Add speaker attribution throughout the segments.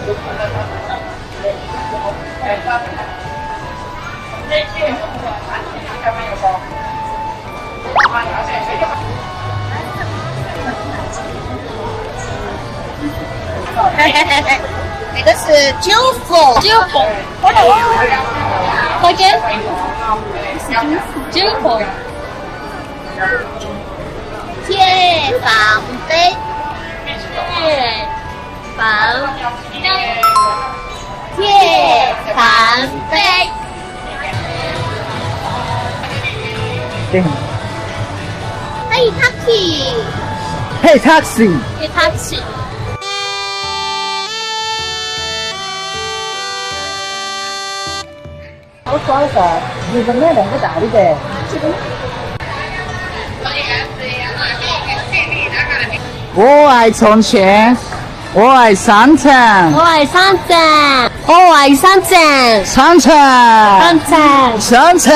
Speaker 1: 这个是九佛，九佛，多少钱？九佛。铁防杯，铁防杯。嘿，taxi，
Speaker 2: 嘿，taxi，
Speaker 1: 嘿，taxi。
Speaker 2: 我说一个，你们那两个大的呗。我爱从前，我爱商城，
Speaker 1: 我爱商城，我爱商城，
Speaker 2: 商城，
Speaker 1: 商城，
Speaker 2: 商城。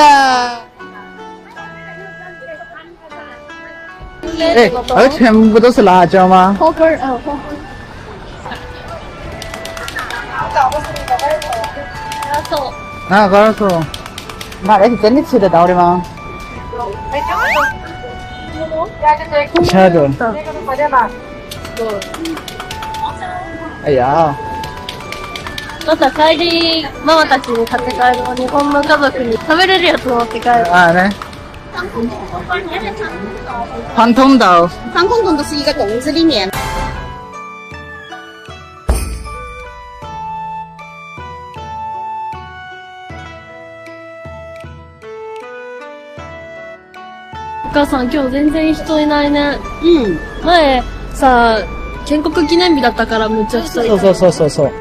Speaker 2: 哎，这全部都是辣椒吗？
Speaker 1: 火锅儿，火锅。
Speaker 2: 啊，高老师，妈，那是真的吃得到的吗？吃得到。哎呀。
Speaker 1: また帰り、ママたちに買って帰るの日本の家族に食べれるやつ持って帰る。
Speaker 2: 啊，来。黄通豆。
Speaker 1: 防空洞都是一个笼子里面。お母さん今日全然人いないね。うん。前さ、建国記念日だったからめっちゃ人いた。
Speaker 2: そうそうそうそうそう。